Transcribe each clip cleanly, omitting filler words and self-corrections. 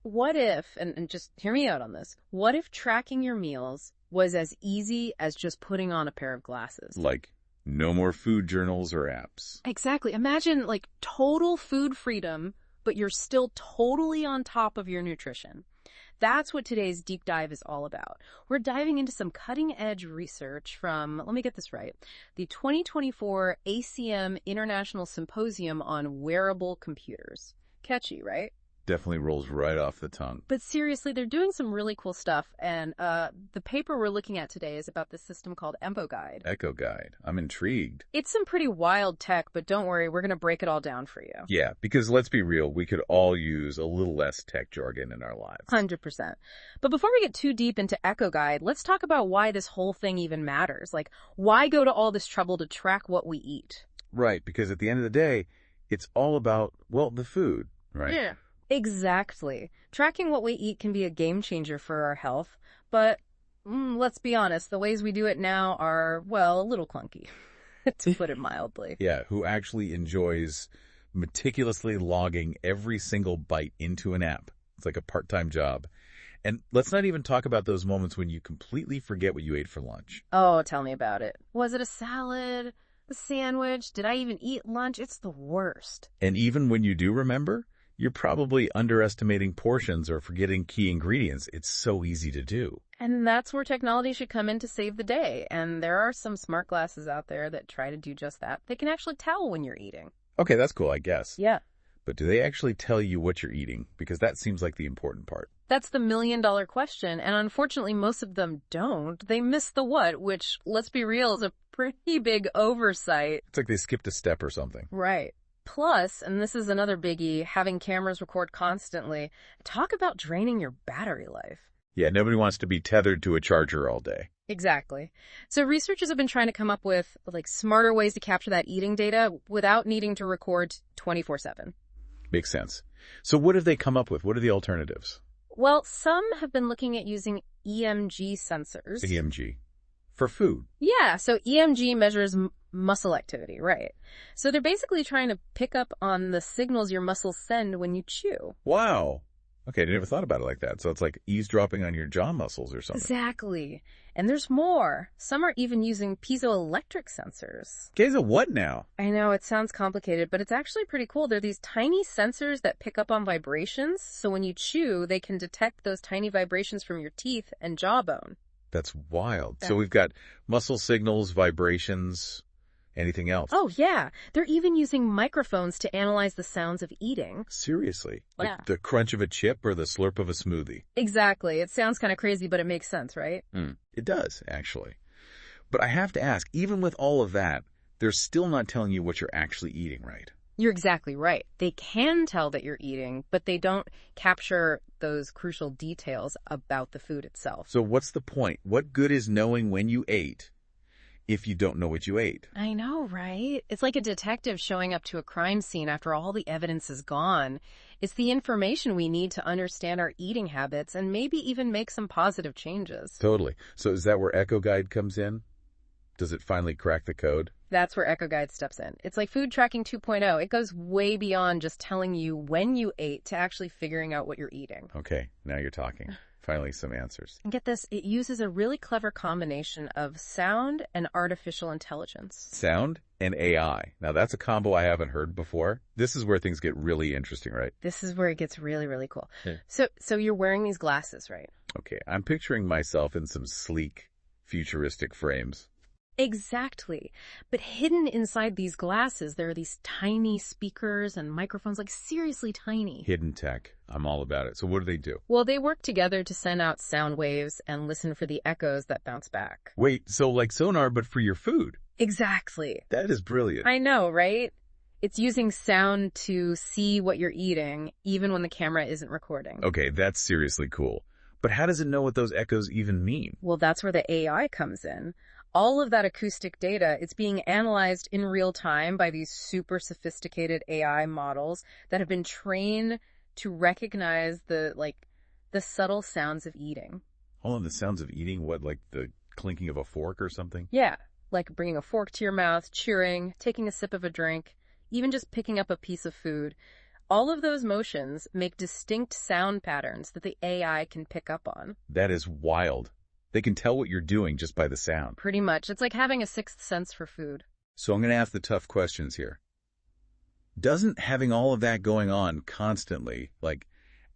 What if, and just hear me out on this, what if tracking your meals was as easy as just putting on a pair of glasses? Like, no more food journals or apps. Exactly. Imagine like total food freedom, but you're still totally on top of your nutrition. That's what today's deep dive is all about. We're diving into some cutting-edge research from, let me get this right, the 2024 ACM International Symposium on Wearable Computers. Catchy, right? Definitely rolls right off the tongue. But seriously, they're doing some really cool stuff, and the paper we're looking at today is about this system called EchoGuide. EchoGuide. I'm intrigued. It's some pretty wild tech, but don't worry, we're going to break it all down for you. Yeah, because let's be real, we could all use a little less tech jargon in our lives. 100%. But before we get too deep into EchoGuide, let's talk about why this whole thing even matters. Like, why go to all this trouble to track what we eat? Right, because at the end of the day, it's all about, well, the food, right? Yeah. Exactly. Tracking what we eat can be a game changer for our health, but let's be honest, the ways we do it now are, well, a little clunky, to put it mildly. Yeah, who actually enjoys meticulously logging every single bite into an app. It's like a part-time job. And let's not even talk about those moments when you completely forget what you ate for lunch. Oh, tell me about it. Was it a salad? A sandwich? Did I even eat lunch? It's the worst. And even when you do remember, you're probably underestimating portions or forgetting key ingredients. It's so easy to do. And that's where technology should come in to save the day. And there are some smart glasses out there that try to do just that. They can actually tell when you're eating. Okay, that's cool, I guess. Yeah. But do they actually tell you what you're eating? Because that seems like the important part. That's the million-dollar question. And unfortunately, most of them don't. They miss the what, which, let's be real, is a pretty big oversight. It's like they skipped a step or something. Right. Plus, and this is another biggie, having cameras record constantly. Talk about draining your battery life. Yeah, nobody wants to be tethered to a charger all day. Exactly. So researchers have been trying to come up with smarter ways to capture that eating data without needing to record 24/7. Makes sense. So what have they come up with? What are the alternatives? Well, some have been looking at using EMG sensors. EMG. For food. Yeah, so EMG measures muscle activity, right? So they're basically trying to pick up on the signals your muscles send when you chew. Wow. Okay, I never thought about it like that. So it's like eavesdropping on your jaw muscles or something. Exactly. And there's more. Some are even using piezoelectric sensors. Okay, so what now? I know, it sounds complicated, but it's actually pretty cool. They're these tiny sensors that pick up on vibrations. So when you chew, they can detect those tiny vibrations from your teeth and jawbone. That's wild. So we've got muscle signals, vibrations, anything else? Oh, yeah. They're even using microphones to analyze the sounds of eating. Seriously? Like Yeah. the crunch of a chip or the slurp of a smoothie? Exactly. It sounds kind of crazy, but it makes sense, right? It does, actually. But I have to ask, even with all of that, they're still not telling you what you're actually eating, right? You're exactly right. They can tell that you're eating, but they don't capture those crucial details about the food itself. So what's the point? What good is knowing when you ate if you don't know what you ate? I know, right? It's like a detective showing up to a crime scene after all the evidence is gone. It's the information we need to understand our eating habits and maybe even make some positive changes. Totally. So is that where EchoGuide comes in? Does it finally crack the code? That's where EchoGuide steps in. It's like food tracking 2.0. It goes way beyond just telling you when you ate to actually figuring out what you're eating. Okay, now you're talking. Finally, some answers. And get this, it uses a really clever combination of sound and artificial intelligence. Sound and AI. Now, that's a combo I haven't heard before. This is where things get really interesting, right? This is where it gets really, really cool. Yeah. So you're wearing these glasses, right? Okay, I'm picturing myself in some sleek, futuristic frames. Exactly. But hidden inside these glasses, there are these tiny speakers and microphones, like seriously tiny. Hidden tech. I'm all about it. So what do? Well, they work together to send out sound waves and listen for the echoes that bounce back. Wait, so like sonar, but for your food? Exactly. That is brilliant. I know, right? It's using sound to see what you're eating, even when the camera isn't recording. Okay, that's seriously cool. But how does it know what those echoes even mean? Well, that's where the AI comes in. All of that acoustic data, it's being analyzed in real time by these super sophisticated AI models that have been trained to recognize the subtle sounds of eating. Hold on, the sounds of eating? What, like the clinking of a fork or something? Yeah, like bringing a fork to your mouth, chewing, taking a sip of a drink, even just picking up a piece of food. All of those motions make distinct sound patterns that the AI can pick up on. That is wild. They can tell what you're doing just by the sound. Pretty much. It's like having a sixth sense for food. So I'm going to ask the tough questions here. Doesn't having all of that going on constantly,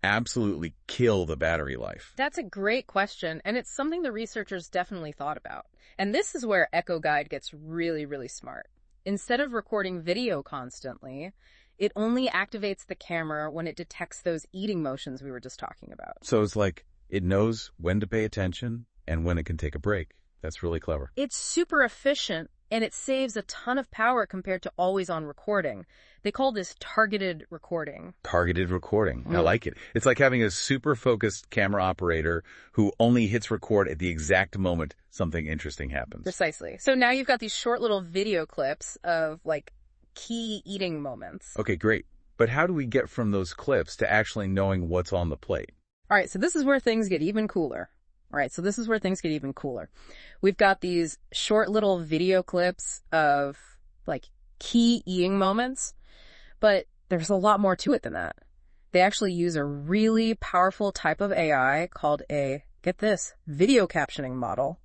absolutely kill the battery life? That's a great question, and it's something the researchers definitely thought about. And this is where EchoGuide gets really, really smart. Instead of recording video constantly, it only activates the camera when it detects those eating motions we were just talking about. So it's like it knows when to pay attention and when it can take a break. That's really clever. It's super efficient, and it saves a ton of power compared to always-on recording. They call this targeted recording. Targeted recording. I like it. It's like having a super focused camera operator who only hits record at the exact moment something interesting happens. Precisely. So now you've got these short little video clips of, key eating moments. Okay, great. But how do we get from those clips to actually knowing what's on the plate? All right, so this is where things get even cooler. We've got these short little video clips of, key eating moments, but there's a lot more to it than that. They actually use a really powerful type of AI called get this, video captioning model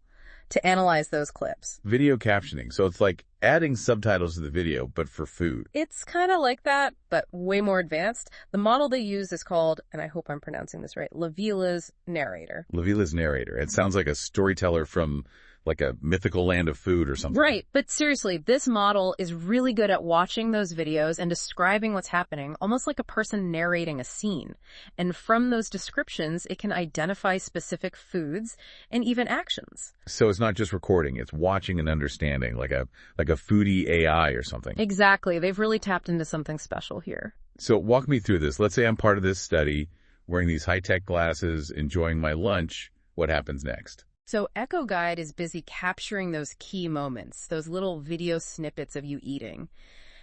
to analyze those clips. Video captioning. So it's like adding subtitles to the video, but for food. It's kind of like that, but way more advanced. The model they use is called, and I hope I'm pronouncing this right, Levila's narrator. Levila's narrator. It sounds like a storyteller from a mythical land of food or something. Right, but seriously, this model is really good at watching those videos and describing what's happening, almost like a person narrating a scene. And from those descriptions, it can identify specific foods and even actions. So it's not just recording, it's watching and understanding, like a foodie AI or something. Exactly. They've really tapped into something special here. So walk me through this. Let's say I'm part of this study, wearing these high-tech glasses, enjoying my lunch. What happens next? So EchoGuide is busy capturing those key moments, those little video snippets of you eating.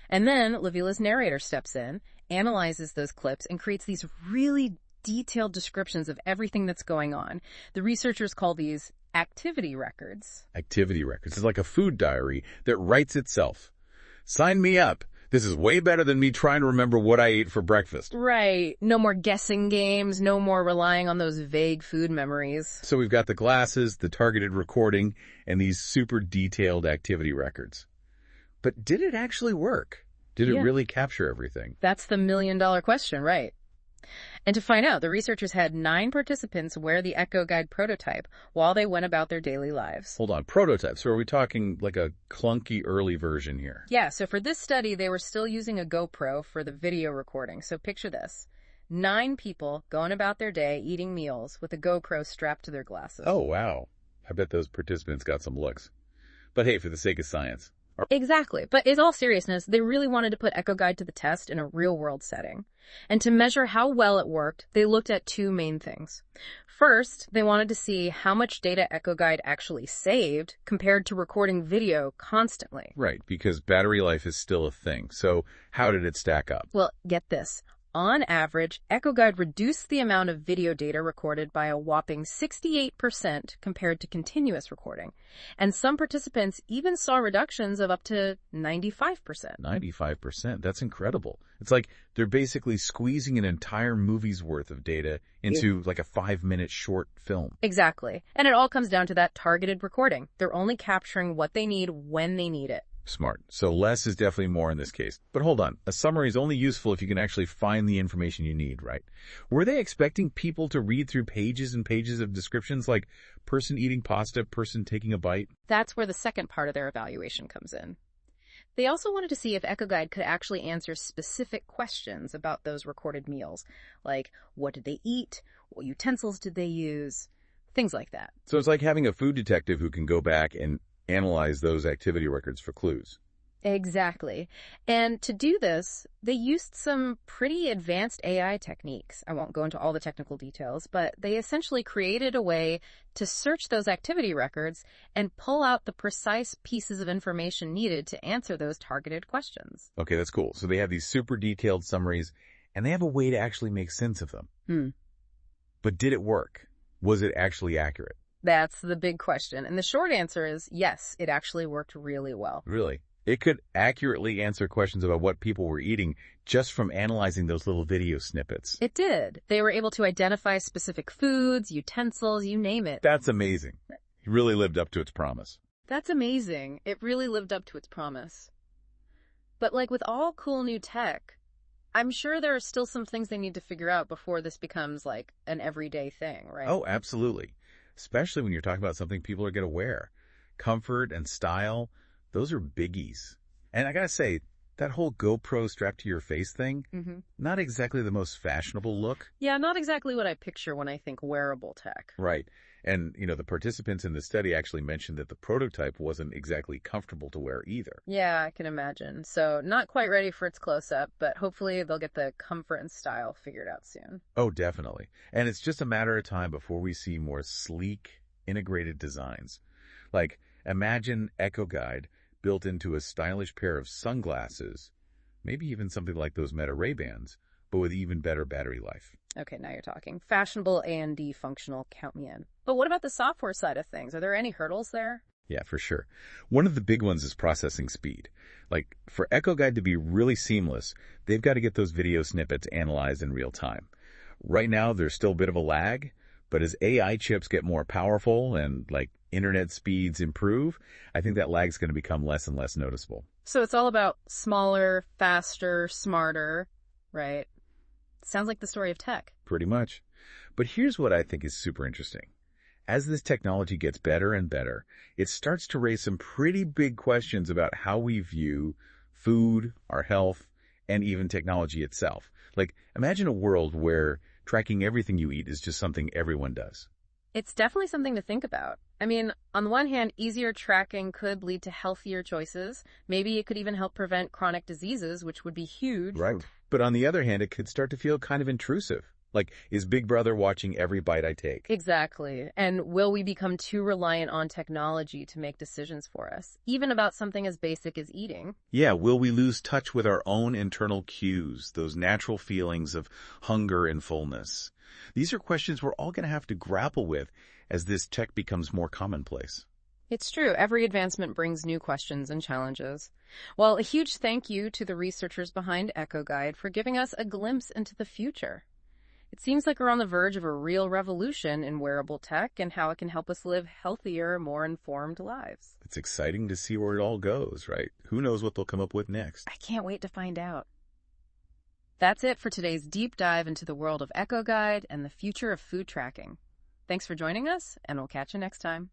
And then Levila's narrator steps in, analyzes those clips, and creates these really detailed descriptions of everything that's going on. The researchers call these activity records. Activity records. It's like a food diary that writes itself. Sign me up. This is way better than me trying to remember what I ate for breakfast. Right. No more guessing games, no more relying on those vague food memories. So we've got the glasses, the targeted recording, and these super detailed activity records. But did it actually work? Did it really capture everything? That's the million-dollar question, right? And to find out, the researchers had 9 participants wear the EchoGuide prototype while they went about their daily lives. Hold on, prototype. So are we talking like a clunky early version here? Yeah, so for this study, they were still using a GoPro for the video recording. So picture this. 9 people going about their day eating meals with a GoPro strapped to their glasses. Oh, wow. I bet those participants got some looks. But hey, for the sake of science. Exactly. But in all seriousness, they really wanted to put EchoGuide to the test in a real-world setting. And to measure how well it worked, they looked at 2 main things. First, they wanted to see how much data EchoGuide actually saved compared to recording video constantly. Right, because battery life is still a thing. So how did it stack up? Well, get this. On average, EchoGuide reduced the amount of video data recorded by a whopping 68% compared to continuous recording. And some participants even saw reductions of up to 95%. 95%? That's incredible. It's like they're basically squeezing an entire movie's worth of data into like a 5-minute short film. Exactly. And it all comes down to that targeted recording. They're only capturing what they need when they need it. Smart. So less is definitely more in this case. But hold on. A summary is only useful if you can actually find the information you need, right? Were they expecting people to read through pages and pages of descriptions like person eating pasta, person taking a bite? That's where the second part of their evaluation comes in. They also wanted to see if EchoGuide could actually answer specific questions about those recorded meals, like what did they eat, what utensils did they use, things like that. So it's like having a food detective who can go back and analyze those activity records for clues. Exactly. And to do this, they used some pretty advanced AI techniques. I won't go into all the technical details, but they essentially created a way to search those activity records and pull out the precise pieces of information needed to answer those targeted questions. Okay, that's cool. So they have these super detailed summaries, and they have a way to actually make sense of them. But did it work? Was it actually accurate? That's the big question. And the short answer is yes, it actually worked really well. Really? It could accurately answer questions about what people were eating just from analyzing those little video snippets. It did. They were able to identify specific foods, utensils, you name it. That's amazing. It really lived up to its promise. That's amazing. It really lived up to its promise. But like with all cool new tech, I'm sure there are still some things they need to figure out before this becomes like an everyday thing, right? Oh, absolutely. Especially when you're talking about something people are going to wear. Comfort and style, those are biggies. And I gotta say, that whole GoPro strapped to your face thing, not exactly the most fashionable look. Yeah, not exactly what I picture when I think wearable tech. Right. And, the participants in the study actually mentioned that the prototype wasn't exactly comfortable to wear either. Yeah, I can imagine. So not quite ready for its close-up, but hopefully they'll get the comfort and style figured out soon. Oh, definitely. And it's just a matter of time before we see more sleek, integrated designs. Like, imagine EchoGuide built into a stylish pair of sunglasses, maybe even something like those Meta Ray-Bans, but with even better battery life. Okay, now you're talking. Fashionable A&D functional, count me in. But what about the software side of things? Are there any hurdles there? Yeah, for sure. One of the big ones is processing speed. Like, for EchoGuide to be really seamless, they've got to get those video snippets analyzed in real time. Right now, there's still a bit of a lag, but as AI chips get more powerful and, internet speeds improve, I think that lag's going to become less and less noticeable. So it's all about smaller, faster, smarter, right? Sounds like the story of tech. Pretty much. But here's what I think is super interesting. As this technology gets better and better, it starts to raise some pretty big questions about how we view food, our health, and even technology itself. Like, imagine a world where tracking everything you eat is just something everyone does. It's definitely something to think about. I mean, on the one hand, easier tracking could lead to healthier choices. Maybe it could even help prevent chronic diseases, which would be huge. Right. But on the other hand, it could start to feel kind of intrusive. Like, is Big Brother watching every bite I take? Exactly. And will we become too reliant on technology to make decisions for us, even about something as basic as eating? Yeah, will we lose touch with our own internal cues, those natural feelings of hunger and fullness? These are questions we're all going to have to grapple with as this tech becomes more commonplace. It's true. Every advancement brings new questions and challenges. Well, a huge thank you to the researchers behind EchoGuide for giving us a glimpse into the future. It seems like we're on the verge of a real revolution in wearable tech and how it can help us live healthier, more informed lives. It's exciting to see where it all goes, right? Who knows what they'll come up with next? I can't wait to find out. That's it for today's deep dive into the world of EchoGuide and the future of food tracking. Thanks for joining us, and we'll catch you next time.